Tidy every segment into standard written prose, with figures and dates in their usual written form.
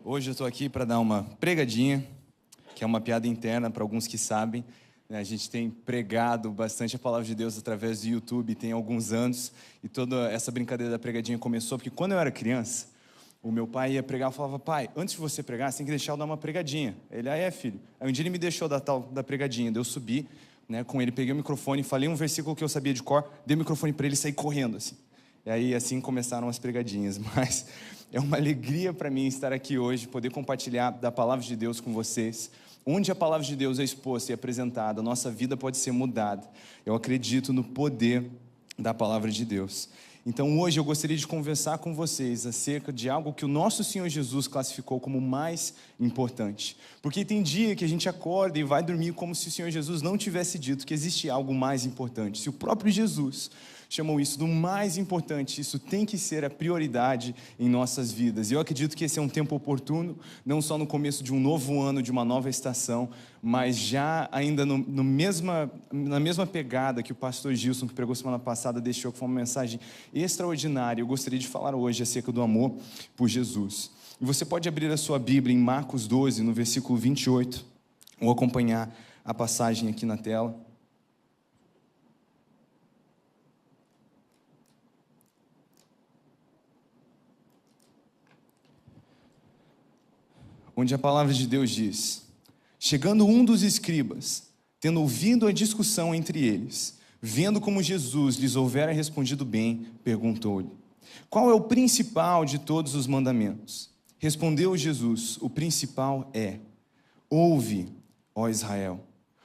Hoje eu estou aqui para dar uma pregadinha, que é uma piada interna para alguns que sabem. A gente tem pregado bastante a palavra de Deus através do YouTube, tem alguns anos, e toda essa brincadeira da pregadinha começou porque quando eu era criança, o meu pai ia pregar, eu falava: pai, antes de você pregar, você tem que deixar eu dar uma pregadinha. Ele: filho. Aí um dia ele me deixou dar da pregadinha, daí eu subi, com ele, peguei o microfone, falei um versículo que eu sabia de cor, dei o microfone para ele e saí correndo, assim. E aí, assim começaram as pregadinhas, mas é uma alegria para mim estar aqui hoje, poder compartilhar da palavra de Deus com vocês. Onde a palavra de Deus é exposta e apresentada, a nossa vida pode ser mudada. Eu acredito no poder da palavra de Deus. Então hoje eu gostaria de conversar com vocês acerca de algo que o nosso Senhor Jesus classificou como mais importante. Porque tem dia que a gente acorda e vai dormir como se o Senhor Jesus não tivesse dito que existe algo mais importante. Se o próprio Jesus chamou isso do mais importante, isso tem que ser a prioridade em nossas vidas. E eu acredito que esse é um tempo oportuno, não só no começo de um novo ano, de uma nova estação, mas já ainda na mesma pegada que o pastor Gilson, que pregou semana passada, deixou, que foi uma mensagem extraordinária. Eu gostaria de falar hoje acerca do amor por Jesus. E você pode abrir a sua Bíblia em Marcos 12, no versículo 28, ou acompanhar a passagem aqui na tela. Onde a palavra de Deus diz: chegando um dos escribas, tendo ouvido a discussão entre eles, vendo como Jesus lhes houvera respondido bem, perguntou-lhe: qual é o principal de todos os mandamentos? Respondeu Jesus: o principal é: ouve, ó Israel,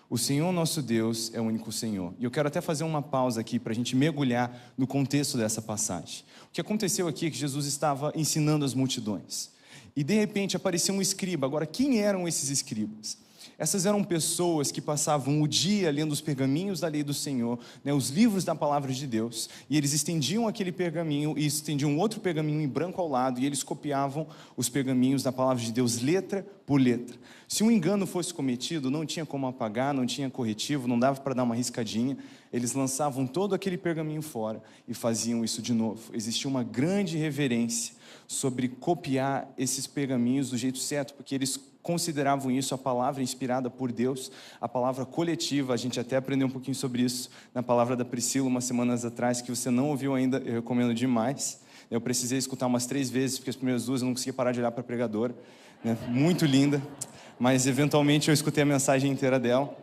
o Senhor nosso Deus é o único Senhor. E eu quero até fazer uma pausa aqui para a gente mergulhar no contexto dessa passagem. O que aconteceu aqui é que Jesus estava ensinando as multidões. E de repente apareceu um escriba. Agora, quem eram esses escribas? Essas eram pessoas que passavam o dia lendo os pergaminhos da lei do Senhor, os livros da palavra de Deus, e eles estendiam aquele pergaminho e estendiam outro pergaminho em branco ao lado, e eles copiavam os pergaminhos da palavra de Deus letra por letra. Se um engano fosse cometido, não tinha como apagar, não tinha corretivo, não dava para dar uma riscadinha. Eles lançavam todo aquele pergaminho fora e faziam isso de novo. Existia uma grande reverência sobre copiar esses pergaminhos do jeito certo, porque eles consideravam isso a palavra inspirada por Deus, a palavra coletiva. A gente até aprendeu um pouquinho sobre isso na palavra da Priscila umas semanas atrás, que você não ouviu ainda, eu recomendo demais. Eu precisei escutar umas 3 vezes, porque as primeiras 2 eu não conseguia parar de olhar para a pregadora, muito linda, mas eventualmente eu escutei a mensagem inteira dela.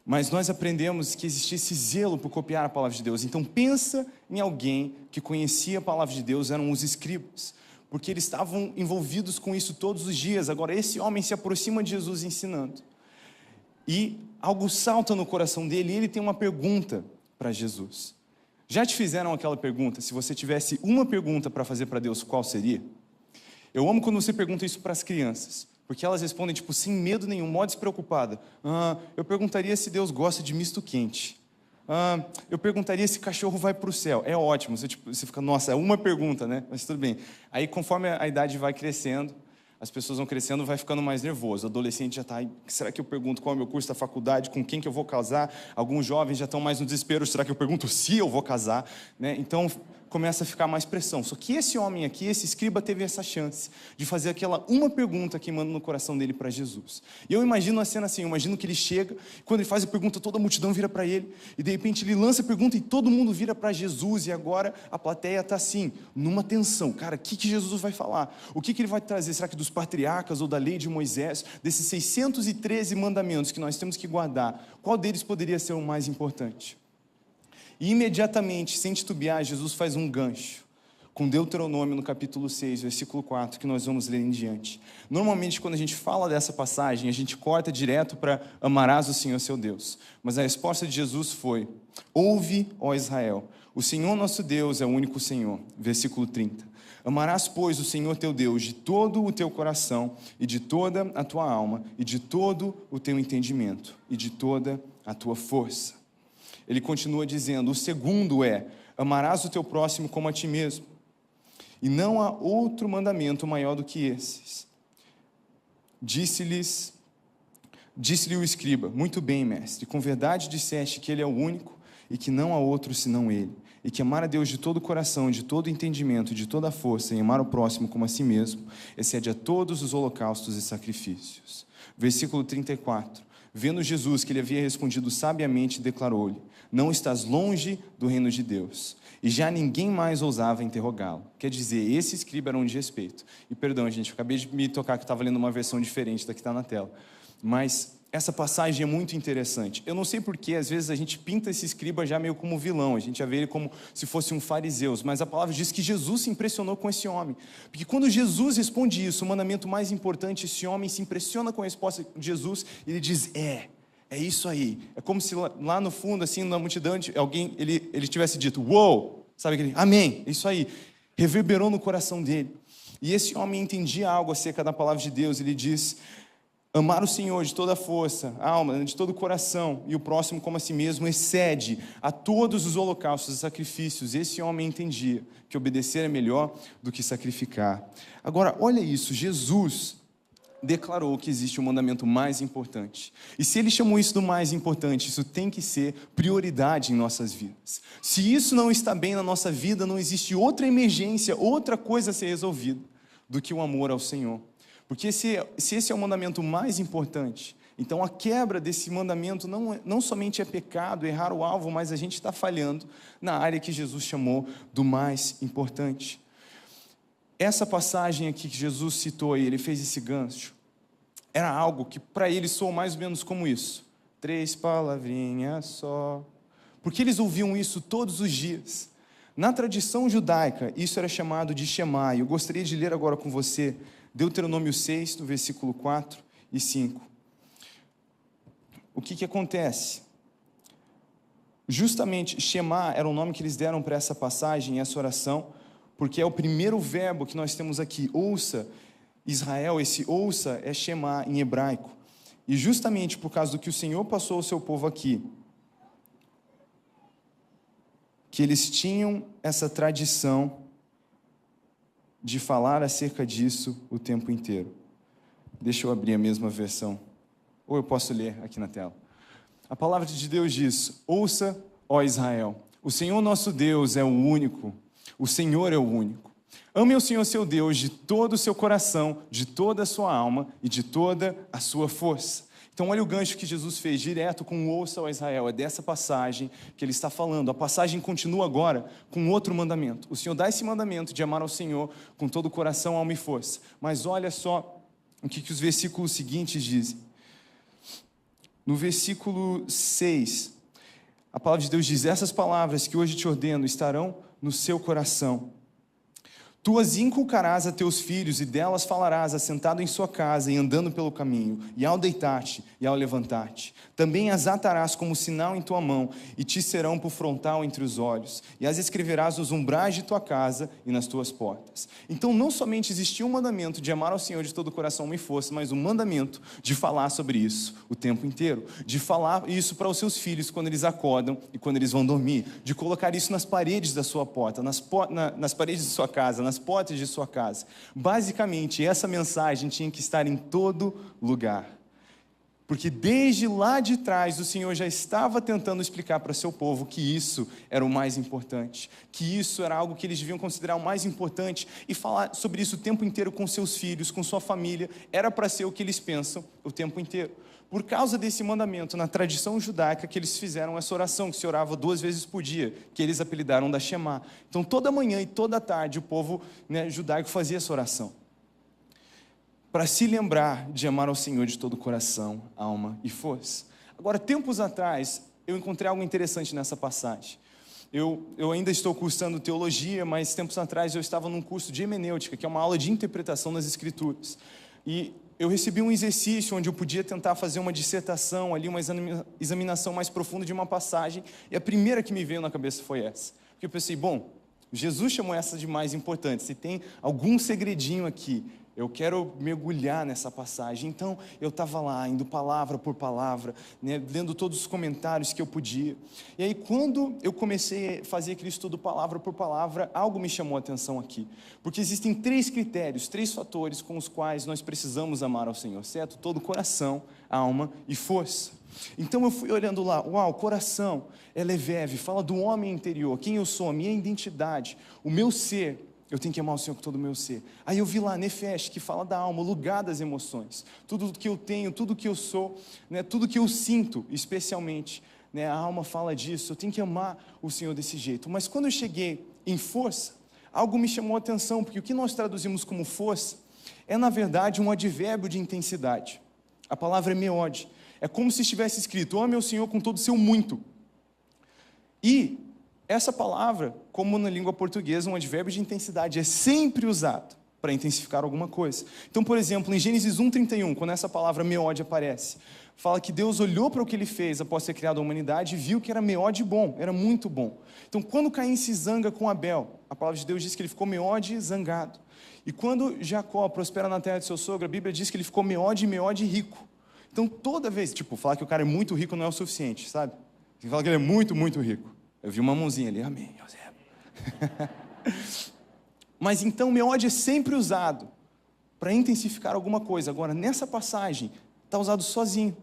Mas nós aprendemos que existia esse zelo por copiar a palavra de Deus. Então pensa em alguém que conhecia a palavra de Deus, eram os escribas, porque eles estavam envolvidos com isso todos os dias. Agora esse homem se aproxima de Jesus ensinando, e algo salta no coração dele, e ele tem uma pergunta para Jesus. Já te fizeram aquela pergunta? Se você tivesse uma pergunta para fazer para Deus, qual seria? Eu amo quando você pergunta isso para as crianças, porque elas respondem sem medo nenhum, mó despreocupada. Eu perguntaria se Deus gosta de misto quente. Eu perguntaria se cachorro vai para o céu. É ótimo, você fica, nossa, é uma pergunta, mas tudo bem. Aí conforme a idade vai crescendo, as pessoas vão crescendo, vai ficando mais nervoso. O adolescente já está: será que eu pergunto qual é o meu curso da faculdade, com quem que eu vou casar? Alguns jovens já estão mais no desespero: será que eu pergunto se eu vou casar? Então começa a ficar mais pressão. Só que esse homem aqui, esse escriba, teve essa chance de fazer aquela uma pergunta queimando no coração dele para Jesus. E eu imagino a cena assim, eu imagino que ele chega, quando ele faz a pergunta, toda a multidão vira para ele, e de repente ele lança a pergunta e todo mundo vira para Jesus, e agora a plateia está assim, numa tensão. Cara, o que Jesus vai falar? O que ele vai trazer? Será que dos patriarcas ou da lei de Moisés? Desses 613 mandamentos que nós temos que guardar, qual deles poderia ser o mais importante? E imediatamente, sem titubear, Jesus faz um gancho com Deuteronômio no capítulo 6, versículo 4, que nós vamos ler em diante. Normalmente, quando a gente fala dessa passagem, a gente corta direto para amarás o Senhor seu Deus. Mas a resposta de Jesus foi: ouve, ó Israel, o Senhor nosso Deus é o único Senhor. Versículo 30. Amarás, pois, o Senhor teu Deus de todo o teu coração, e de toda a tua alma, e de todo o teu entendimento, e de toda a tua força. Ele continua dizendo: o segundo é: amarás o teu próximo como a ti mesmo. E não há outro mandamento maior do que esses. Disse-lhe o escriba: muito bem, mestre, com verdade disseste que ele é o único e que não há outro senão ele. e que amar a Deus de todo o coração, de todo o entendimento, de toda a força, e amar o próximo como a si mesmo, excede a todos os holocaustos e sacrifícios. Versículo 34. Vendo Jesus que ele havia respondido sabiamente, declarou-lhe: não estás longe do reino de Deus. E já ninguém mais ousava interrogá-lo. Quer dizer, esse escriba era um desrespeito. E perdão, gente, eu acabei de me tocar que eu estava lendo uma versão diferente da que está na tela. Mas essa passagem é muito interessante. Eu não sei porque, às vezes, a gente pinta esse escriba já meio como vilão. A gente já vê ele como se fosse um fariseu. Mas a palavra diz que Jesus se impressionou com esse homem. Porque quando Jesus responde isso, o mandamento mais importante, esse homem se impressiona com a resposta de Jesus e ele diz: é isso aí. É como se lá no fundo, assim, na multidão, alguém, ele tivesse dito: uou, sabe aquele amém, é isso aí. Reverberou no coração dele. E esse homem entendia algo acerca da palavra de Deus. Ele diz: amar o Senhor de toda a força, alma, de todo o coração, e o próximo como a si mesmo, excede a todos os holocaustos e sacrifícios. Esse homem entendia que obedecer é melhor do que sacrificar. Agora, olha isso, Jesus declarou que existe um mandamento mais importante. E se ele chamou isso do mais importante, isso tem que ser prioridade em nossas vidas. Se isso não está bem na nossa vida, não existe outra emergência, outra coisa a ser resolvida do que o amor ao Senhor. Porque se esse é o mandamento mais importante, então a quebra desse mandamento não somente é pecado, errar o alvo, mas a gente está falhando na área que Jesus chamou do mais importante. Essa passagem aqui que Jesus citou aí, ele fez esse gancho, era algo que para eles soou mais ou menos como isso: 3 palavrinhas só. Porque eles ouviam isso todos os dias. Na tradição judaica, isso era chamado de Shema. Eu gostaria de ler agora com você Deuteronômio 6, no versículo 4 e 5. O que acontece? Justamente, Shema era o nome que eles deram para essa passagem, essa oração, porque é o primeiro verbo que nós temos aqui: ouça, Israel. Esse ouça é Shema em hebraico. E justamente por causa do que o Senhor passou ao seu povo aqui, que eles tinham essa tradição de falar acerca disso o tempo inteiro. Deixa eu abrir a mesma versão, ou eu posso ler aqui na tela. A palavra de Deus diz: ouça, ó Israel, o Senhor nosso Deus é o único. O Senhor é o único. Ame o Senhor seu Deus de todo o seu coração, de toda a sua alma e de toda a sua força. Então olha o gancho que Jesus fez direto com o ouça, ó Israel. É dessa passagem que ele está falando. A passagem continua agora com outro mandamento. O Senhor dá esse mandamento de amar ao Senhor com todo o coração, alma e força. Mas olha só o que os versículos seguintes dizem. No versículo 6, a palavra de Deus diz: essas palavras que hoje te ordeno estarão no seu coração. Tu as inculcarás a teus filhos, e delas falarás, assentado em sua casa e andando pelo caminho, e ao deitar-te e ao levantar-te. Também as atarás como sinal em tua mão, e te serão por frontal entre os olhos, e as escreverás nos umbrais de tua casa e nas tuas portas. Então não somente existia um mandamento de amar ao Senhor de todo o coração, alma e força, mas um mandamento de falar sobre isso o tempo inteiro, de falar isso para os seus filhos quando eles acordam e quando eles vão dormir, de colocar isso nas paredes da sua porta, nas paredes de sua casa, nas portas de sua casa. Basicamente, essa mensagem tinha que estar em todo lugar. Porque desde lá de trás, o Senhor já estava tentando explicar para seu povo que isso era o mais importante, que isso era algo que eles deviam considerar o mais importante, e falar sobre isso o tempo inteiro com seus filhos, com sua família, era para ser o que eles pensam o tempo inteiro. Por causa desse mandamento, na tradição judaica, que eles fizeram essa oração, que se orava 2 vezes por dia, que eles apelidaram da Shema. Então, toda manhã e toda tarde, o povo judaico fazia essa oração, para se lembrar de amar ao Senhor de todo o coração, alma e força. Agora, tempos atrás, eu encontrei algo interessante nessa passagem. Eu ainda estou cursando teologia, mas tempos atrás eu estava num curso de hermenêutica, que é uma aula de interpretação das Escrituras. E eu recebi um exercício onde eu podia tentar fazer uma dissertação ali, uma examinação mais profunda de uma passagem, e a primeira que me veio na cabeça foi essa. Porque eu pensei, bom, Jesus chamou essa de mais importante, se tem algum segredinho aqui, eu quero mergulhar nessa passagem. Então, eu estava lá, indo palavra por palavra, lendo todos os comentários que eu podia. E aí, quando eu comecei a fazer aquilo estudo palavra por palavra, algo me chamou a atenção aqui. Porque existem 3 critérios, 3 fatores com os quais nós precisamos amar ao Senhor, certo? Todo o coração, alma e força. Então eu fui olhando lá, uau, coração, eleveve, fala do homem interior, quem eu sou, a minha identidade, o meu ser. Eu tenho que amar o Senhor com todo o meu ser. Aí eu vi lá, Nefesh, que fala da alma, o lugar das emoções. Tudo que eu tenho, tudo que eu sou, né, tudo que eu sinto, especialmente. Né, a alma fala disso, eu tenho que amar o Senhor desse jeito. Mas quando eu cheguei em força, algo me chamou a atenção, porque o que nós traduzimos como força é, na verdade, um advérbio de intensidade. A palavra é meode. É como se estivesse escrito, ame o Senhor com todo o seu muito. E essa palavra, como na língua portuguesa, um advérbio de intensidade, é sempre usado para intensificar alguma coisa. Então, por exemplo, em Gênesis 1:31, quando essa palavra meode aparece, fala que Deus olhou para o que ele fez após ter criado a humanidade e viu que era meode bom, era muito bom. Então, quando Caim se zanga com Abel, a palavra de Deus diz que ele ficou meode zangado. E quando Jacó prospera na terra de seu sogro, a Bíblia diz que ele ficou meode rico. Então, toda vez, falar que o cara é muito rico não é o suficiente, sabe? Tem que falar que ele é muito, muito rico. Eu vi uma mãozinha ali, amém, José. Mas então, meode é sempre usado para intensificar alguma coisa. Agora, nessa passagem, está usado sozinho.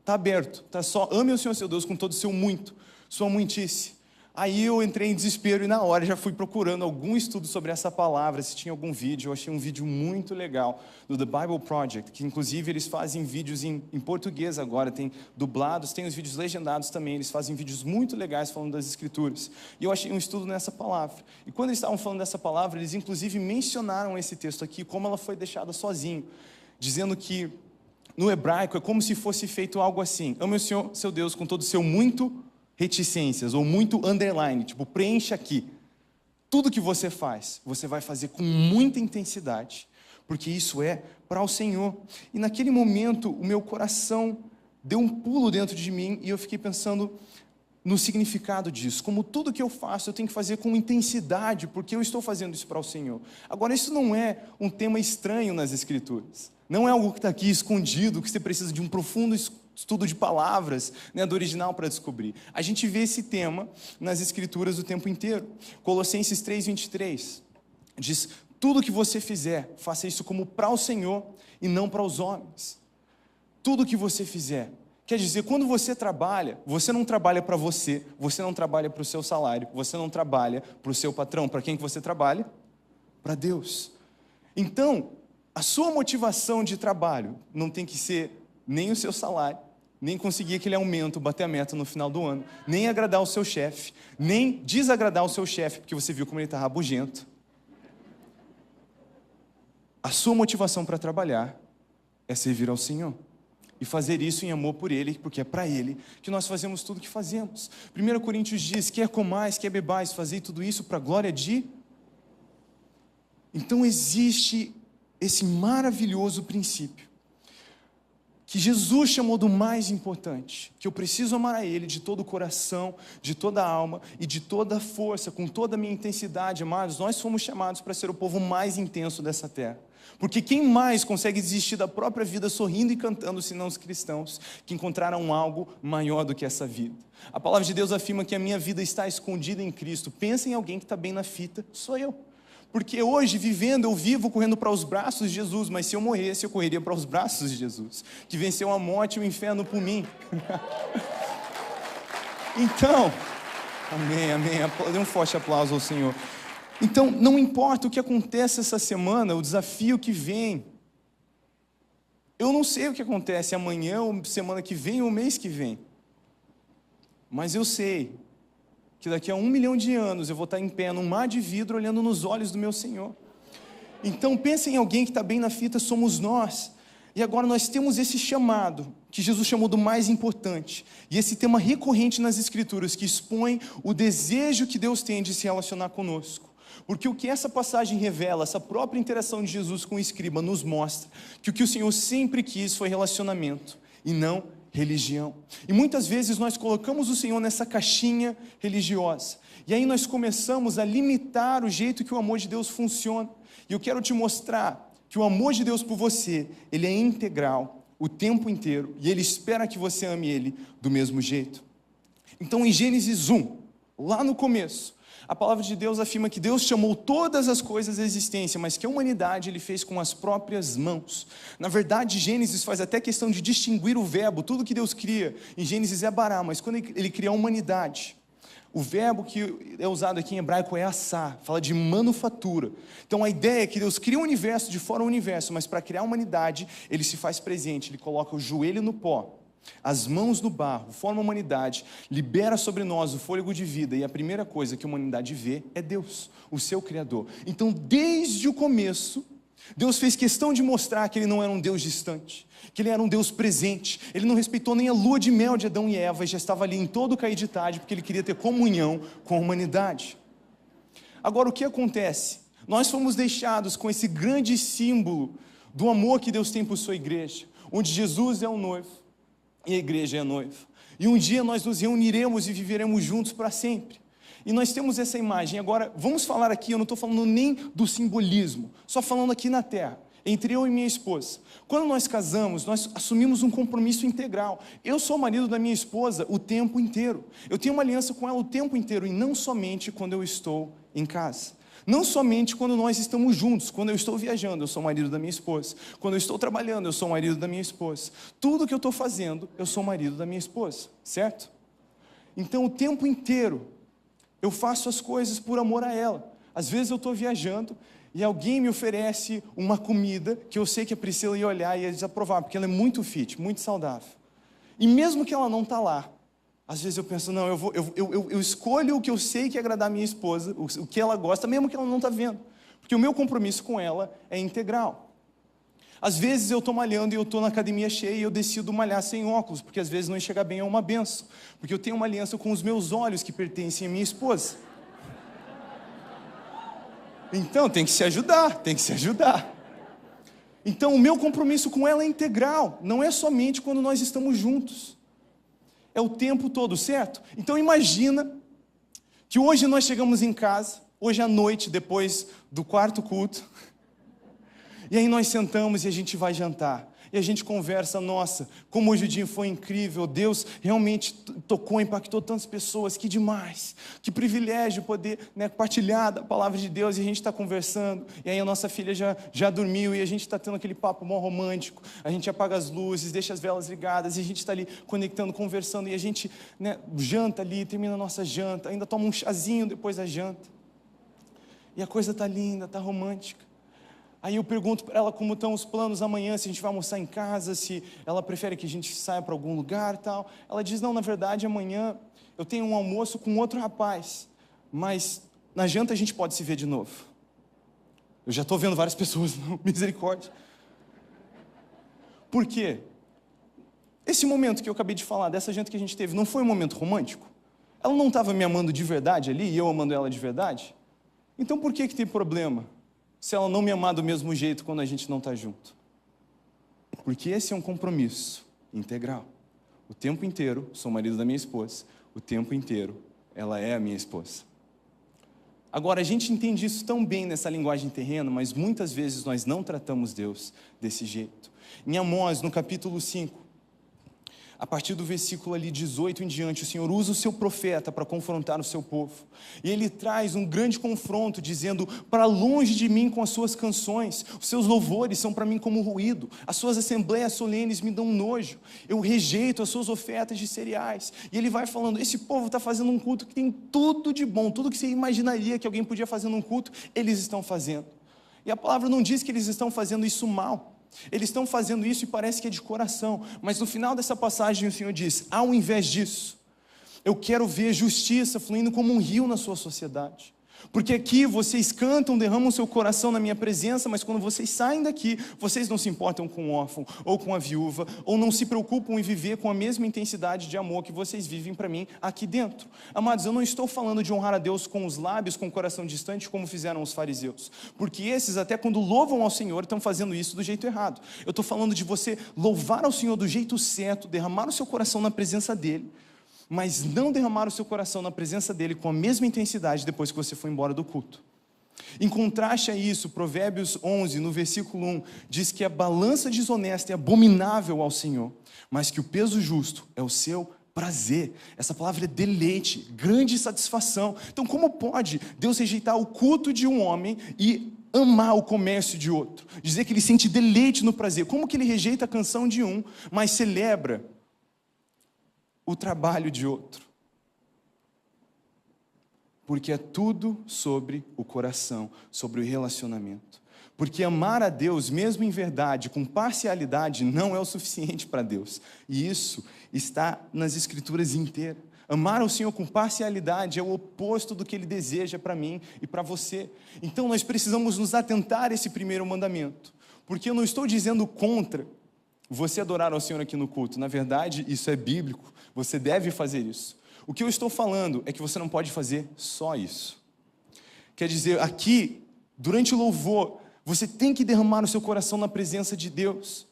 Está aberto. Está só, ame o Senhor seu Deus com todo o seu muito, sua muitice. Aí eu entrei em desespero e na hora já fui procurando algum estudo sobre essa palavra, se tinha algum vídeo. Eu achei um vídeo muito legal do The Bible Project, que inclusive eles fazem vídeos em português agora, tem dublados, tem os vídeos legendados também, eles fazem vídeos muito legais falando das Escrituras. E eu achei um estudo nessa palavra. E quando eles estavam falando dessa palavra, eles inclusive mencionaram esse texto aqui, como ela foi deixada sozinho, dizendo que no hebraico é como se fosse feito algo assim, ame o Senhor seu Deus com todo o seu muito reticências, ou muito underline, preencha aqui. Tudo que você faz, você vai fazer com muita intensidade, porque isso é para o Senhor. E naquele momento, o meu coração deu um pulo dentro de mim, e eu fiquei pensando no significado disso. Como tudo que eu faço, eu tenho que fazer com intensidade, porque eu estou fazendo isso para o Senhor. Agora, isso não é um tema estranho nas Escrituras. Não é algo que está aqui escondido, que você precisa de um profundo estudo de palavras, né, do original para descobrir. A gente vê esse tema nas Escrituras o tempo inteiro. Colossenses 3:23 diz, tudo que você fizer, faça isso como para o Senhor e não para os homens. Tudo que você fizer. Quer dizer, quando você trabalha, você não trabalha para você não trabalha para o seu salário, você não trabalha para o seu patrão. Para quem que você trabalha? Para Deus. Então, a sua motivação de trabalho não tem que ser nem o seu salário, nem conseguir aquele aumento, bater a meta no final do ano, nem agradar o seu chefe, nem desagradar o seu chefe, porque você viu como ele está rabugento. A sua motivação para trabalhar é servir ao Senhor. E fazer isso em amor por Ele, porque é para Ele que nós fazemos tudo o que fazemos. 1 Coríntios diz, quer comais, quer bebais, fazei tudo isso para a glória de... Então existe esse maravilhoso princípio, que Jesus chamou do mais importante, que eu preciso amar a Ele de todo o coração, de toda a alma e de toda a força, com toda a minha intensidade, amados. Nós fomos chamados para ser o povo mais intenso dessa terra, porque quem mais consegue desistir da própria vida sorrindo e cantando, senão os cristãos, que encontraram algo maior do que essa vida. A palavra de Deus afirma que a minha vida está escondida em Cristo. Pensa em alguém que está bem na fita, sou eu. Porque hoje, vivendo, eu vivo correndo para os braços de Jesus, mas se eu morresse, eu correria para os braços de Jesus, que venceu a morte e o inferno por mim. Então, amém, amém, dê um forte aplauso ao Senhor. Então, não importa o que acontece essa semana, o desafio que vem, eu não sei o que acontece amanhã, ou semana que vem, ou mês que vem, mas eu sei que daqui a 1 milhão de anos eu vou estar em pé num mar de vidro olhando nos olhos do meu Senhor. Então pense em alguém que está bem na fita, somos nós. E agora nós temos esse chamado, que Jesus chamou do mais importante, e esse tema recorrente nas Escrituras, que expõe o desejo que Deus tem de se relacionar conosco. Porque o que essa passagem revela, essa própria interação de Jesus com o escriba nos mostra, que o que o Senhor sempre quis foi relacionamento, e não religião. E muitas vezes nós colocamos o Senhor nessa caixinha religiosa, e aí nós começamos a limitar o jeito que o amor de Deus funciona. E eu quero te mostrar que o amor de Deus por você, ele é integral, o tempo inteiro, e Ele espera que você ame Ele do mesmo jeito. Então em Gênesis 1, lá no começo, A palavra de Deus afirma que Deus chamou todas as coisas à existência, mas que a humanidade Ele fez com as próprias mãos. Na verdade, Gênesis faz até questão de distinguir o verbo. Tudo que Deus cria em Gênesis é bará, mas quando Ele cria a humanidade, o verbo que é usado aqui em hebraico é assá, fala de manufatura. Então a ideia é que Deus cria o universo de fora do universo, mas para criar a humanidade, Ele se faz presente, Ele coloca o joelho no pó, as mãos no barro, forma a humanidade, libera sobre nós o fôlego de vida, e a primeira coisa que a humanidade vê é Deus, o seu Criador. Então, desde o começo, Deus fez questão de mostrar que Ele não era um Deus distante, que Ele era um Deus presente. Ele não respeitou nem a lua de mel de Adão e Eva, e já estava ali em todo o cair de tarde, porque Ele queria ter comunhão com a humanidade. Agora, o que acontece? Nós fomos deixados com esse grande símbolo do amor que Deus tem por sua igreja, onde Jesus é o noivo, e a igreja é a noiva. E um dia nós nos reuniremos e viveremos juntos para sempre. E nós temos essa imagem. Agora, vamos falar aqui, eu não estou falando nem do simbolismo, só falando aqui na terra, entre eu e minha esposa. Quando nós casamos, nós assumimos um compromisso integral. Eu sou o marido da minha esposa o tempo inteiro. Eu tenho uma aliança com ela o tempo inteiro, e não somente quando eu estou em casa. Não somente quando nós estamos juntos, quando eu estou viajando, eu sou o marido da minha esposa. Quando eu estou trabalhando, eu sou o marido da minha esposa. Tudo que eu estou fazendo, eu sou o marido da minha esposa, certo? Então, o tempo inteiro, eu faço as coisas por amor a ela. Às vezes eu estou viajando e alguém me oferece uma comida que eu sei que a Priscila ia olhar e ia desaprovar, porque ela é muito fit, muito saudável. E mesmo que ela não está lá, às vezes eu penso, não, eu escolho o que eu sei que é agradar a minha esposa, o que ela gosta, mesmo que ela não está vendo. Porque o meu compromisso com ela é integral. Às vezes eu estou malhando e eu estou na academia cheia e eu decido malhar sem óculos, porque às vezes não enxergar bem é uma benção. Porque eu tenho uma aliança com os meus olhos que pertencem à minha esposa. Então tem que se ajudar, tem que se ajudar. Então o meu compromisso com ela é integral, não é somente quando nós estamos juntos. É o tempo todo, certo? Então imagina que hoje nós chegamos em casa, hoje à noite, depois do quarto culto, e aí nós sentamos e a gente vai jantar. E a gente conversa, nossa, como hoje o dia foi incrível, Deus realmente tocou, impactou tantas pessoas, que demais, que privilégio poder, né, partilhar da palavra de Deus, e a gente está conversando, e aí a nossa filha já dormiu, e a gente está tendo aquele papo mó romântico, a gente apaga as luzes, deixa as velas ligadas, e a gente está ali conectando, conversando, e a gente, né, janta ali, termina a nossa janta, ainda toma um chazinho depois da janta, e a coisa está linda, está romântica. Aí eu pergunto para ela como estão os planos amanhã, se a gente vai almoçar em casa, se ela prefere que a gente saia para algum lugar e tal. Ela diz, não, na verdade amanhã eu tenho um almoço com outro rapaz, mas na janta a gente pode se ver de novo. Eu já estou vendo várias pessoas, não, misericórdia. Por quê? Esse momento que eu acabei de falar, dessa janta que a gente teve, não foi um momento romântico? Ela não estava me amando de verdade ali, e eu amando ela de verdade? Então por que tem problema se ela não me amar do mesmo jeito quando a gente não está junto? Porque esse é um compromisso integral. O tempo inteiro, sou marido da minha esposa, o tempo inteiro, ela é a minha esposa. Agora, a gente entende isso tão bem nessa linguagem terrena, mas muitas vezes nós não tratamos Deus desse jeito. Em Amós, no capítulo 5, a partir do versículo ali 18 em diante, o Senhor usa o seu profeta para confrontar o seu povo. E ele traz um grande confronto, dizendo, para longe de mim com as suas canções, os seus louvores são para mim como ruído, as suas assembleias solenes me dão nojo, eu rejeito as suas ofertas de cereais. E ele vai falando, esse povo está fazendo um culto que tem tudo de bom, tudo que você imaginaria que alguém podia fazer num culto, eles estão fazendo. E a palavra não diz que eles estão fazendo isso mal. Eles estão fazendo isso e parece que é de coração, mas no final dessa passagem o Senhor diz, ao invés disso, eu quero ver justiça fluindo como um rio na sua sociedade. Porque aqui vocês cantam, derramam seu coração na minha presença, mas quando vocês saem daqui, vocês não se importam com o órfão, ou com a viúva, ou não se preocupam em viver com a mesma intensidade de amor que vocês vivem para mim aqui dentro. Amados, eu não estou falando de honrar a Deus com os lábios, com o coração distante, como fizeram os fariseus, porque esses até quando louvam ao Senhor, estão fazendo isso do jeito errado. Eu estou falando de você louvar ao Senhor do jeito certo, derramar o seu coração na presença dEle, mas não derramar o seu coração na presença dEle com a mesma intensidade depois que você foi embora do culto. Em contraste a isso, Provérbios 11, no versículo 1, diz que a balança desonesta é abominável ao Senhor, mas que o peso justo é o seu prazer, essa palavra é deleite, grande satisfação. Então, como pode Deus rejeitar o culto de um homem e amar o comércio de outro? Dizer que ele sente deleite no prazer. Como que ele rejeita a canção de um, mas celebra o trabalho de outro? Porque é tudo sobre o coração, sobre o relacionamento. Porque amar a Deus, mesmo em verdade, com parcialidade, não é o suficiente para Deus. E isso está nas Escrituras inteiras. Amar ao Senhor com parcialidade é o oposto do que Ele deseja para mim e para você. Então nós precisamos nos atentar a esse primeiro mandamento. Porque eu não estou dizendo contra você adorar ao Senhor aqui no culto. Na verdade, isso é bíblico. Você deve fazer isso. O que eu estou falando é que você não pode fazer só isso. Quer dizer, aqui, durante o louvor, você tem que derramar o seu coração na presença de Deus.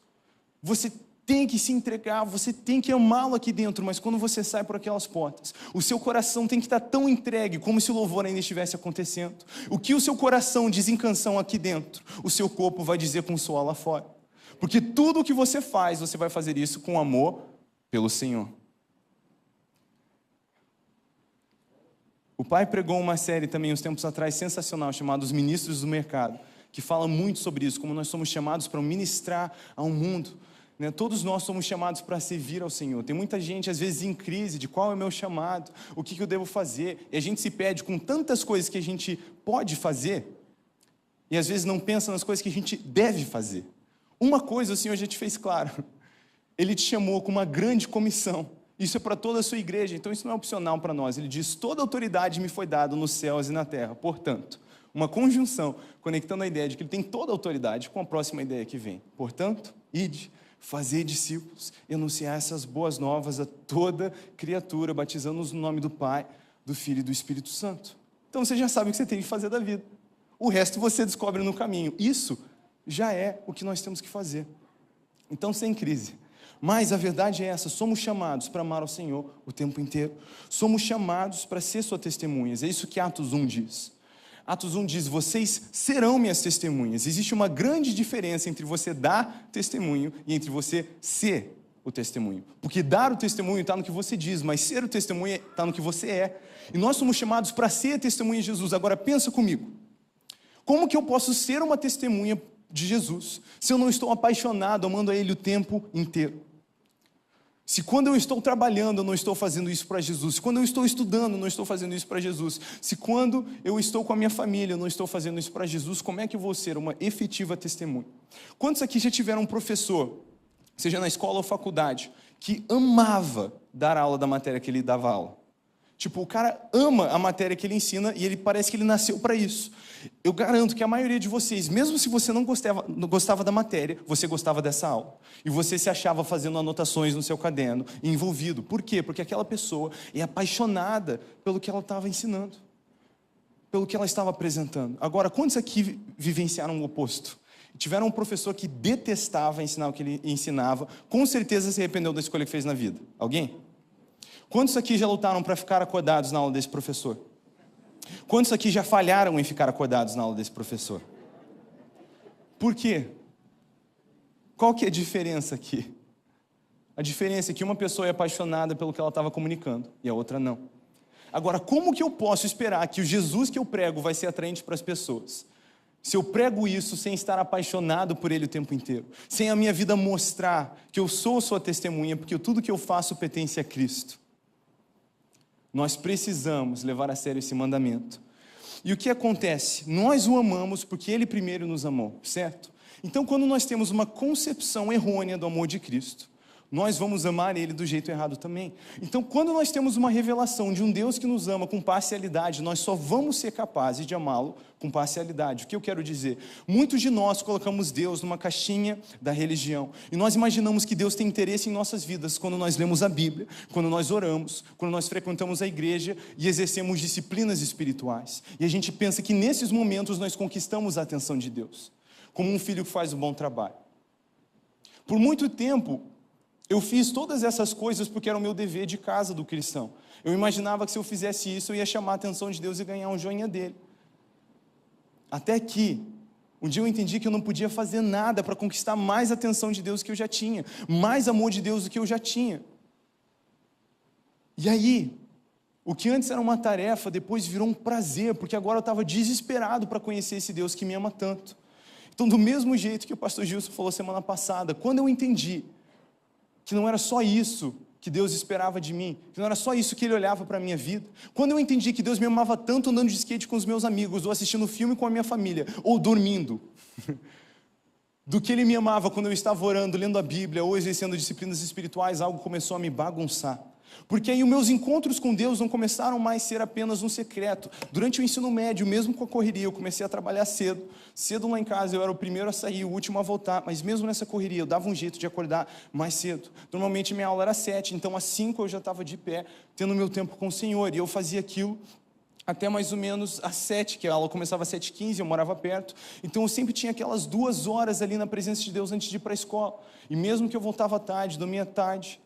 Você tem que se entregar, você tem que amá-lo aqui dentro, mas quando você sai por aquelas portas, o seu coração tem que estar tão entregue como se o louvor ainda estivesse acontecendo. O que o seu coração diz em canção aqui dentro, o seu corpo vai dizer com suor lá fora. Porque tudo o que você faz, você vai fazer isso com amor pelo Senhor. O pai pregou uma série também, uns tempos atrás, sensacional, chamada Os Ministros do Mercado, que fala muito sobre isso, como nós somos chamados para ministrar ao mundo. Né? Todos nós somos chamados para servir ao Senhor. Tem muita gente, às vezes, em crise de qual é o meu chamado, o que eu devo fazer. E a gente se perde com tantas coisas que a gente pode fazer, e às vezes não pensa nas coisas que a gente deve fazer. Uma coisa o Senhor já te fez claro. Ele te chamou com uma grande comissão. Isso é para toda a sua igreja, então isso não é opcional para nós. Ele diz, toda autoridade me foi dada nos céus e na terra. Portanto, uma conjunção, conectando a ideia de que ele tem toda a autoridade com a próxima ideia que vem. Portanto, ide, fazer discípulos e anunciar essas boas novas a toda criatura, batizando-os no nome do Pai, do Filho e do Espírito Santo. Então você já sabe o que você tem que fazer da vida. O resto você descobre no caminho. Isso já é o que nós temos que fazer. Então, sem crise. Mas a verdade é essa, somos chamados para amar ao Senhor o tempo inteiro. Somos chamados para ser suas testemunhas. É isso que Atos 1 diz. Atos 1 diz, vocês serão minhas testemunhas. Existe uma grande diferença entre você dar testemunho e entre você ser o testemunho. Porque dar o testemunho está no que você diz, mas ser o testemunho está no que você é. E nós somos chamados para ser testemunha de Jesus. Agora pensa comigo. Como que eu posso ser uma testemunha de Jesus se eu não estou apaixonado, amando a Ele o tempo inteiro? Se quando eu estou trabalhando eu não estou fazendo isso para Jesus, se quando eu estou estudando eu não estou fazendo isso para Jesus, se quando eu estou com a minha família eu não estou fazendo isso para Jesus, como é que eu vou ser uma efetiva testemunha? Quantos aqui já tiveram um professor, seja na escola ou faculdade, que amava dar aula da matéria que ele dava aula? Tipo, o cara ama a matéria que ele ensina e ele parece que ele nasceu para isso. Eu garanto que a maioria de vocês, mesmo se você não gostava da matéria, você gostava dessa aula. E você se achava fazendo anotações no seu caderno, envolvido. Por quê? Porque aquela pessoa é apaixonada pelo que ela estava ensinando, pelo que ela estava apresentando. Agora, quantos aqui vivenciaram o oposto? Tiveram um professor que detestava ensinar o que ele ensinava, com certeza se arrependeu da escolha que fez na vida? Alguém? Quantos aqui já lutaram para ficar acordados na aula desse professor? Quantos aqui já falharam em ficar acordados na aula desse professor? Por quê? Qual que é a diferença aqui? A diferença é que uma pessoa é apaixonada pelo que ela estava comunicando e a outra não. Agora, como que eu posso esperar que o Jesus que eu prego vai ser atraente para as pessoas? Se eu prego isso sem estar apaixonado por Ele o tempo inteiro, sem a minha vida mostrar que eu sou sua testemunha, porque tudo que eu faço pertence a Cristo. Nós precisamos levar a sério esse mandamento. E o que acontece? Nós o amamos porque Ele primeiro nos amou, certo? Então, quando nós temos uma concepção errônea do amor de Cristo, nós vamos amar Ele do jeito errado também. Então, quando nós temos uma revelação de um Deus que nos ama com parcialidade, nós só vamos ser capazes de amá-lo com parcialidade. O que eu quero dizer? Muitos de nós colocamos Deus numa caixinha da religião. E nós imaginamos que Deus tem interesse em nossas vidas quando nós lemos a Bíblia, quando nós oramos, quando nós frequentamos a igreja e exercemos disciplinas espirituais. E a gente pensa que nesses momentos nós conquistamos a atenção de Deus, como um filho que faz um bom trabalho. Por muito tempo, eu fiz todas essas coisas porque era o meu dever de casa do cristão. Eu imaginava que se eu fizesse isso, eu ia chamar a atenção de Deus e ganhar um joinha dele. Até que, um dia eu entendi que eu não podia fazer nada para conquistar mais atenção de Deus do que eu já tinha, mais amor de Deus do que eu já tinha. E aí, o que antes era uma tarefa, depois virou um prazer, porque agora eu estava desesperado para conhecer esse Deus que me ama tanto. Então, do mesmo jeito que o pastor Gilson falou semana passada, quando eu entendi que não era só isso que Deus esperava de mim, que não era só isso que Ele olhava para a minha vida, quando eu entendi que Deus me amava tanto andando de skate com os meus amigos, ou assistindo filme com a minha família, ou dormindo, do que Ele me amava quando eu estava orando, lendo a Bíblia, ou exercendo disciplinas espirituais, algo começou a me bagunçar. Porque aí os meus encontros com Deus não começaram mais a ser apenas um secreto. Durante o ensino médio, mesmo com a correria, eu comecei a trabalhar cedo. Cedo lá em casa, eu era o primeiro a sair, o último a voltar. Mas mesmo nessa correria, eu dava um jeito de acordar mais cedo. Normalmente minha aula era 7, então às 5 eu já estava de pé, tendo meu tempo com o Senhor. E eu fazia aquilo até mais ou menos às 7, que a aula começava às 7h15, eu morava perto. Então eu sempre tinha aquelas 2 horas ali na presença de Deus antes de ir para a escola. E mesmo que eu voltava tarde, dormia tarde.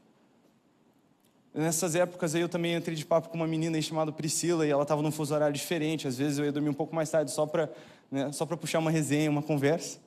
Nessas épocas aí eu também entrei de papo com uma menina aí chamada Priscila, e ela estava num fuso horário diferente. Às vezes eu ia dormir um pouco mais tarde só para puxar uma resenha, uma conversa.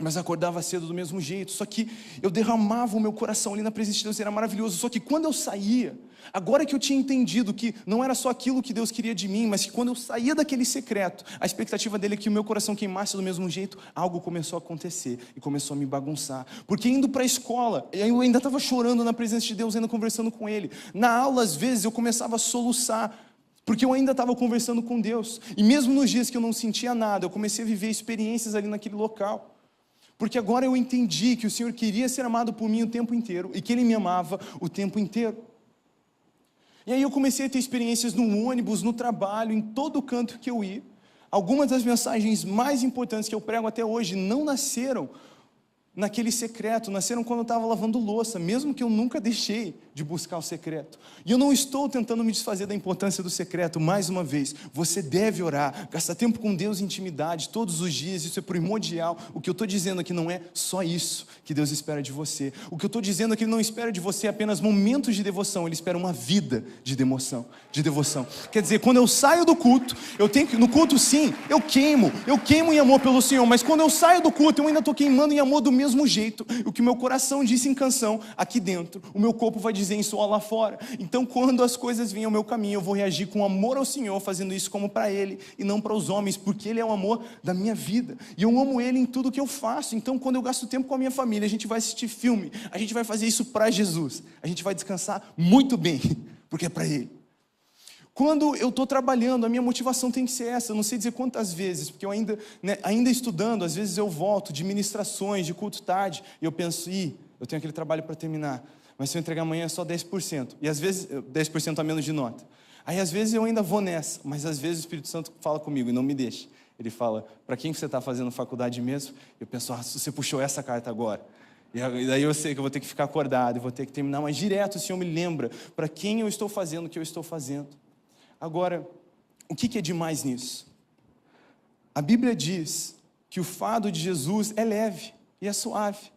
Mas acordava cedo do mesmo jeito. Só que eu derramava o meu coração ali na presença de Deus, era maravilhoso. Só que quando eu saía, agora que eu tinha entendido que não era só aquilo que Deus queria de mim, mas que quando eu saía daquele secreto, a expectativa dele é que o meu coração queimasse do mesmo jeito, algo começou a acontecer e começou a me bagunçar. Porque indo para a escola, eu ainda estava chorando na presença de Deus, ainda conversando com Ele. Na aula, às vezes, eu começava a soluçar, porque eu ainda estava conversando com Deus. E mesmo nos dias que eu não sentia nada, eu comecei a viver experiências ali naquele local. Porque agora eu entendi que o Senhor queria ser amado por mim o tempo inteiro e que Ele me amava o tempo inteiro. E aí eu comecei a ter experiências no ônibus, no trabalho, em todo canto que eu ia. Algumas das mensagens mais importantes que eu prego até hoje não nasceram naquele secreto, nasceram quando eu estava lavando louça, mesmo que eu nunca deixei de buscar o secreto. E eu não estou tentando me desfazer da importância do secreto. Mais uma vez, você deve orar, gastar tempo com Deus em intimidade todos os dias, isso é primordial. O que eu estou dizendo aqui não é só isso que Deus espera de você. O que eu estou dizendo é que Ele não espera de você apenas momentos de devoção, Ele espera uma vida de devoção. Quer dizer, quando eu saio do culto, no culto sim, eu queimo em amor pelo Senhor, mas quando eu saio do culto, eu ainda estou queimando em amor do mesmo jeito. O que o meu coração disse em canção, aqui dentro, o meu corpo vai dizer em suor lá fora. Então quando as coisas vêm ao meu caminho, eu vou reagir com amor ao Senhor, fazendo isso como para Ele e não para os homens, porque Ele é o amor da minha vida, e eu amo Ele em tudo que eu faço. Então quando eu gasto tempo com a minha família, a gente vai assistir filme, a gente vai fazer isso para Jesus, a gente vai descansar muito bem, porque é para Ele. Quando eu estou trabalhando, a minha motivação tem que ser essa. Eu não sei dizer quantas vezes, porque eu ainda estudando, às vezes eu volto de ministrações, de culto tarde, e eu penso, eu tenho aquele trabalho para terminar, mas se eu entregar amanhã é só 10%, e às vezes 10% a menos de nota. Aí às vezes eu ainda vou nessa, mas às vezes o Espírito Santo fala comigo e não me deixa. Ele fala, para quem você está fazendo faculdade mesmo? Eu penso, você puxou essa carta agora. E daí eu sei que eu vou ter que ficar acordado, e vou ter que terminar, mas direto o Senhor me lembra para quem eu estou fazendo o que eu estou fazendo. Agora, o que é demais nisso? A Bíblia diz que o fardo de Jesus é leve e é suave.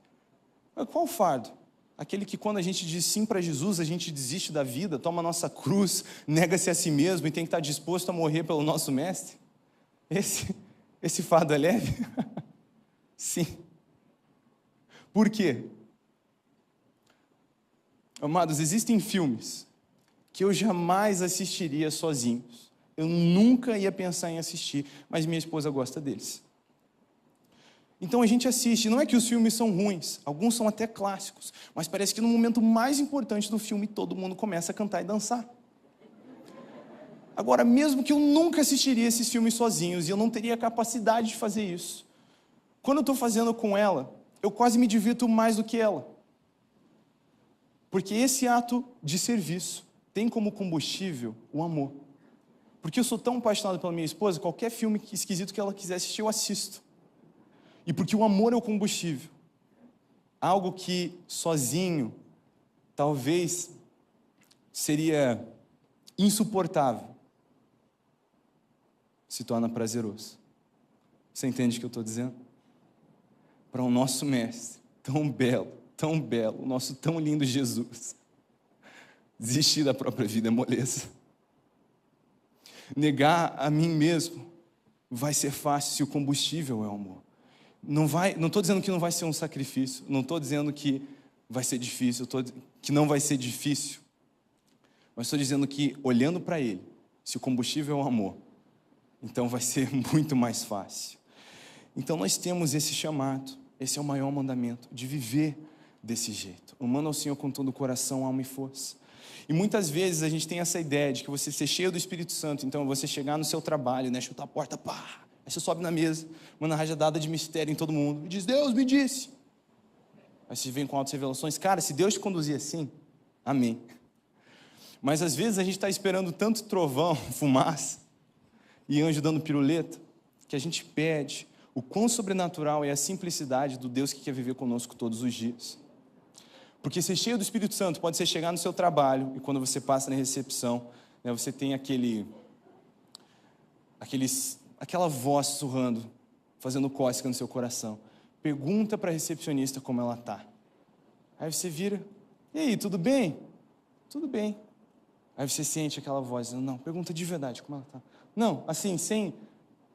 Mas qual fardo? Aquele que quando a gente diz sim para Jesus, a gente desiste da vida, toma a nossa cruz, nega-se a si mesmo e tem que estar disposto a morrer pelo nosso mestre? Esse fardo é leve? Sim. Por quê? Amados, existem filmes que eu jamais assistiria sozinhos. Eu nunca ia pensar em assistir, mas minha esposa gosta deles. Então a gente assiste, não é que os filmes são ruins, alguns são até clássicos, mas parece que no momento mais importante do filme, todo mundo começa a cantar e dançar. Agora, mesmo que eu nunca assistiria esses filmes sozinhos, e eu não teria capacidade de fazer isso, quando eu estou fazendo com ela, eu quase me divirto mais do que ela. Porque esse ato de serviço tem como combustível o amor. Porque eu sou tão apaixonado pela minha esposa, qualquer filme esquisito que ela quiser assistir, eu assisto. E porque o amor é o combustível. Algo que sozinho, talvez, seria insuportável, se torna prazeroso. Você entende o que eu estou dizendo? Para o nosso mestre, tão belo, o nosso tão lindo Jesus, desistir da própria vida é moleza. Negar a mim mesmo vai ser fácil se o combustível é o amor. Não estou dizendo que não vai ser um sacrifício, não estou dizendo que vai ser difícil, que não vai ser difícil, Mas estou dizendo que, olhando para Ele, se o combustível é o amor, então vai ser muito mais fácil. Então nós temos esse chamado, esse é o maior mandamento, de viver desse jeito, amando ao Senhor com todo o coração, alma e força. E muitas vezes a gente tem essa ideia de que você ser cheio do Espírito Santo, então você chegar no seu trabalho, né, chutar a porta, pá, aí você sobe na mesa, manda rajadada de mistério em todo mundo, e diz, Deus me disse. Aí você vem com altas revelações, cara, se Deus te conduzir assim, amém. Mas às vezes a gente está esperando tanto trovão, fumaça, e anjo dando piruleta, que a gente perde o quão sobrenatural é a simplicidade do Deus que quer viver conosco todos os dias. Porque ser cheio do Espírito Santo pode ser chegar no seu trabalho, e quando você passa na recepção, né, você tem aquela voz sussurrando, fazendo cócega no seu coração. Pergunta para a recepcionista como ela está. Aí você vira, e aí, tudo bem? Tudo bem. Aí você sente aquela voz, dizendo, não, pergunta de verdade como ela está. Não, assim,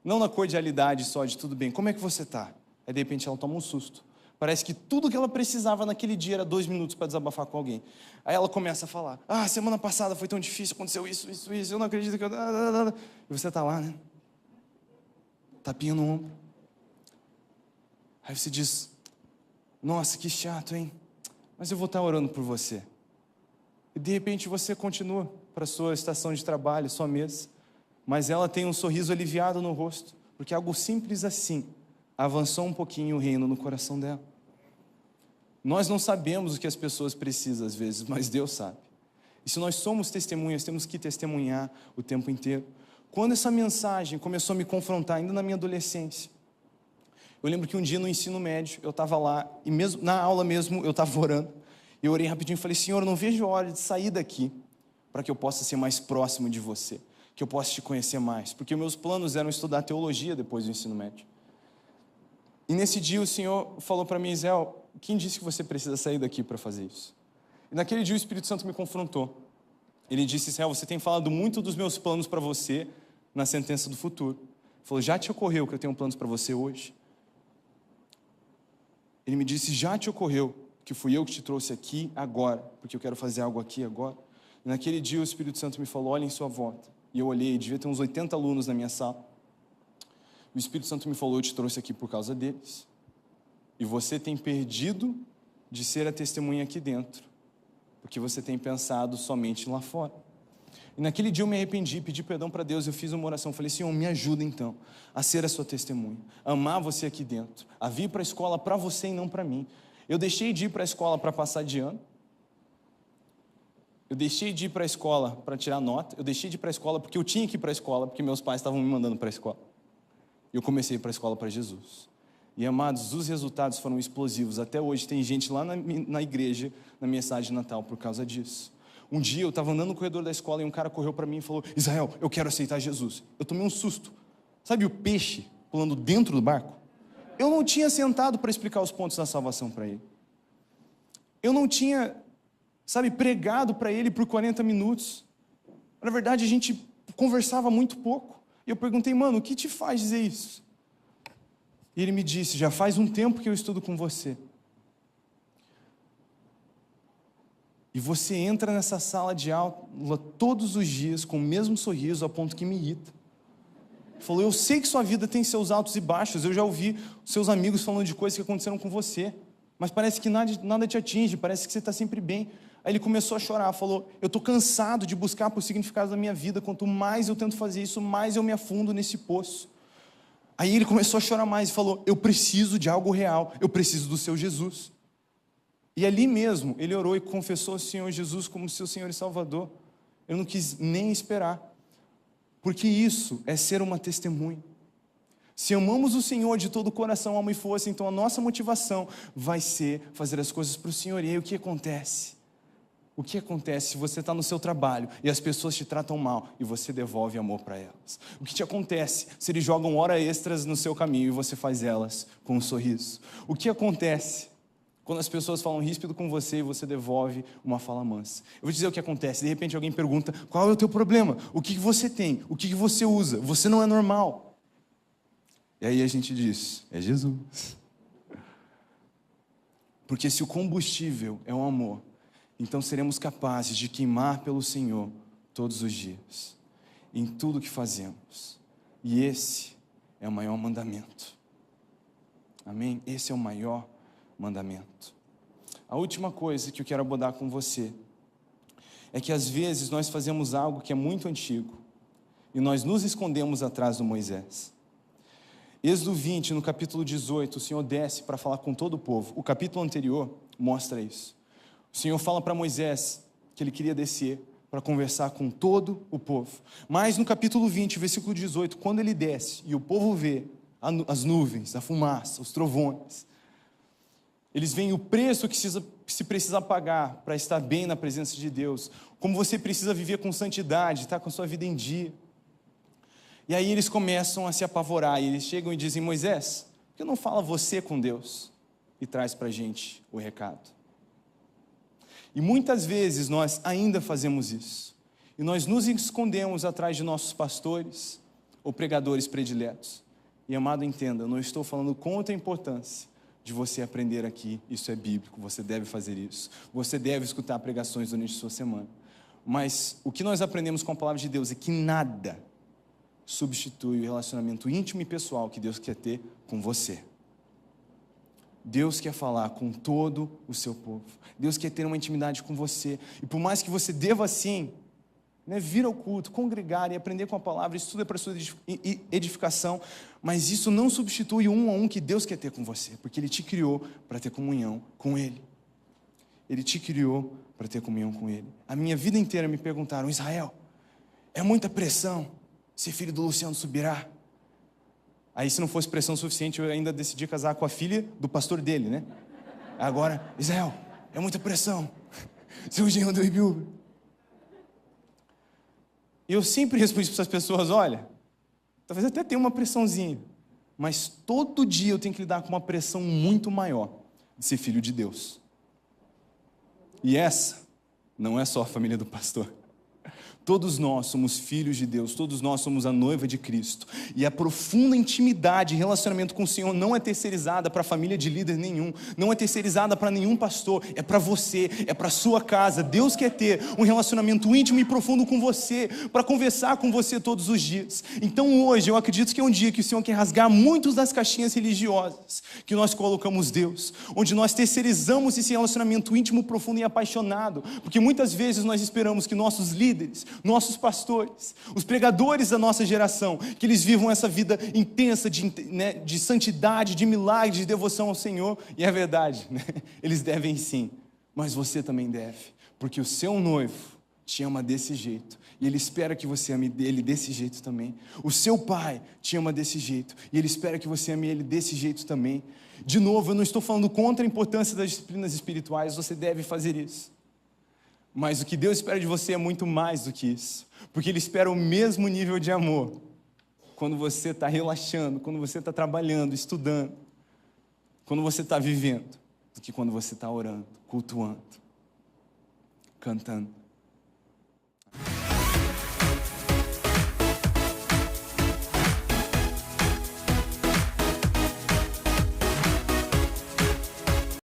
não na cordialidade só de tudo bem, como é que você está? Aí de repente ela toma um susto. Parece que tudo que ela precisava naquele dia era 2 minutos para desabafar com alguém. Aí ela começa a falar, semana passada foi tão difícil, aconteceu isso, eu não acredito que eu... E você está lá, né? Tapinha no ombro. Aí você diz, nossa, que chato, hein? Mas eu vou estar orando por você. E de repente você continua para a sua estação de trabalho, sua mesa, mas ela tem um sorriso aliviado no rosto, porque algo simples assim avançou um pouquinho o reino no coração dela. Nós não sabemos o que as pessoas precisam às vezes, mas Deus sabe. E se nós somos testemunhas, temos que testemunhar o tempo inteiro. Quando essa mensagem começou a me confrontar, ainda na minha adolescência, eu lembro que um dia no ensino médio, eu estava lá, e mesmo, na aula mesmo, eu estava orando. Eu orei rapidinho e falei, Senhor, eu não vejo a hora de sair daqui, para que eu possa ser mais próximo de você, que eu possa te conhecer mais. Porque meus planos eram estudar teologia depois do ensino médio. E nesse dia o Senhor falou para mim, Israel, quem disse que você precisa sair daqui para fazer isso? E naquele dia o Espírito Santo me confrontou. Ele disse, Israel, você tem falado muito dos meus planos para você na sentença do futuro. Ele falou, já te ocorreu que eu tenho planos para você hoje? Ele me disse, já te ocorreu que fui eu que te trouxe aqui agora, porque eu quero fazer algo aqui agora? E naquele dia o Espírito Santo me falou, olha em sua volta. E eu olhei, devia ter uns 80 alunos na minha sala. O Espírito Santo me falou, eu te trouxe aqui por causa deles. E você tem perdido de ser a testemunha aqui dentro, porque você tem pensado somente lá fora. E naquele dia eu me arrependi, pedi perdão para Deus, eu fiz uma oração, falei, Senhor, me ajuda então a ser a sua testemunha, a amar você aqui dentro, a vir para a escola para você e não para mim. Eu deixei de ir para a escola para passar de ano, eu deixei de ir para a escola para tirar nota, eu deixei de ir para a escola porque eu tinha que ir para a escola, porque meus pais estavam me mandando para a escola. E eu comecei a ir para a escola para Jesus. E amados, os resultados foram explosivos. Até hoje tem gente lá na igreja, na mensagem de Natal, por causa disso. Um dia eu estava andando no corredor da escola e um cara correu para mim e falou, Israel, eu quero aceitar Jesus. Eu tomei um susto. Sabe o peixe pulando dentro do barco? Eu não tinha sentado para explicar os pontos da salvação para ele. Eu não tinha, pregado para ele por 40 minutos. Na verdade, a gente conversava muito pouco. E eu perguntei, mano, o que te faz dizer isso? E ele me disse, já faz um tempo que eu estudo com você. E você entra nessa sala de aula todos os dias com o mesmo sorriso, a ponto que me irrita. Ele falou, eu sei que sua vida tem seus altos e baixos, eu já ouvi seus amigos falando de coisas que aconteceram com você, mas parece que nada te atinge, parece que você está sempre bem. Aí ele começou a chorar, falou, eu estou cansado de buscar por significado da minha vida, quanto mais eu tento fazer isso, mais eu me afundo nesse poço. Aí ele começou a chorar mais e falou, eu preciso de algo real, eu preciso do seu Jesus. E ali mesmo, ele orou e confessou o Senhor Jesus como seu Senhor e Salvador. Eu não quis nem esperar, porque isso é ser uma testemunha. Se amamos o Senhor de todo o coração, alma e força, então a nossa motivação vai ser fazer as coisas para o Senhor. E aí o que acontece? O que acontece se você está no seu trabalho e as pessoas te tratam mal e você devolve amor para elas? O que te acontece se eles jogam horas extras no seu caminho e você faz elas com um sorriso? O que acontece quando as pessoas falam ríspido com você e você devolve uma fala mansa? Eu vou dizer o que acontece. De repente alguém pergunta, qual é o teu problema? O que você tem? O que você usa? Você não é normal. E aí a gente diz, é Jesus. Porque se o combustível é o amor, então seremos capazes de queimar pelo Senhor todos os dias, em tudo que fazemos. E esse é o maior mandamento. Amém? Esse é o maior mandamento. A última coisa que eu quero abordar com você é que às vezes nós fazemos algo que é muito antigo e nós nos escondemos atrás do Moisés. Êxodo 20, no capítulo 18, o Senhor desce para falar com todo o povo. O capítulo anterior mostra isso. O Senhor fala para Moisés que ele queria descer para conversar com todo o povo. Mas no capítulo 20, versículo 18, quando ele desce e o povo vê as nuvens, a fumaça, os trovões, eles veem o preço que se precisa pagar para estar bem na presença de Deus, como você precisa viver com santidade, estar com a sua vida em dia. E aí eles começam a se apavorar, e eles chegam e dizem: Moisés, por que não fala você com Deus e traz para a gente o recado? E muitas vezes nós ainda fazemos isso, e nós nos escondemos atrás de nossos pastores ou pregadores prediletos. E amado, entenda, eu não estou falando contra a importância de você aprender aqui, isso é bíblico, você deve fazer isso, você deve escutar pregações durante a sua semana. Mas o que nós aprendemos com a palavra de Deus é que nada substitui o relacionamento íntimo e pessoal que Deus quer ter com você. Deus quer falar com todo o seu povo. Deus quer ter uma intimidade com você. E por mais que você deva assim, vir ao culto, congregar e aprender com a palavra, isso tudo é para sua edificação, mas isso não substitui o um a um que Deus quer ter com você, porque Ele te criou para ter comunhão com Ele. Ele te criou para ter comunhão com Ele. A minha vida inteira me perguntaram: Israel, é muita pressão ser filho do Luciano Subirá? Aí, se não fosse pressão suficiente, eu ainda decidi casar com a filha do pastor dele, né? Agora, Israel, é muita pressão ser o genro do Ibiúba. E eu sempre respondi para essas pessoas: olha, talvez até tenha uma pressãozinha, mas todo dia eu tenho que lidar com uma pressão muito maior de ser filho de Deus. E essa não é só a família do pastor. Todos nós somos filhos de Deus, todos nós somos a noiva de Cristo. E a profunda intimidade e relacionamento com o Senhor não é terceirizada para a família de líder nenhum, não é terceirizada para nenhum pastor, é para você, é para a sua casa. Deus quer ter um relacionamento íntimo e profundo com você, para conversar com você todos os dias. Então hoje eu acredito que é um dia que o Senhor quer rasgar muitas das caixinhas religiosas que nós colocamos Deus, onde nós terceirizamos esse relacionamento íntimo, profundo e apaixonado, porque muitas vezes nós esperamos que nossos líderes, nossos pastores, os pregadores da nossa geração, que eles vivam essa vida intensa de santidade, de milagre, de devoção ao Senhor. E é verdade, né? Eles devem sim, mas você também deve, porque o seu noivo te ama desse jeito, e Ele espera que você ame Ele desse jeito também. O seu pai te ama desse jeito, e Ele espera que você ame Ele desse jeito também. De novo, eu não estou falando contra a importância das disciplinas espirituais, você deve fazer isso. Mas o que Deus espera de você é muito mais do que isso, porque Ele espera o mesmo nível de amor quando você está relaxando, quando você está trabalhando, estudando, quando você está vivendo, do que quando você está orando, cultuando, cantando.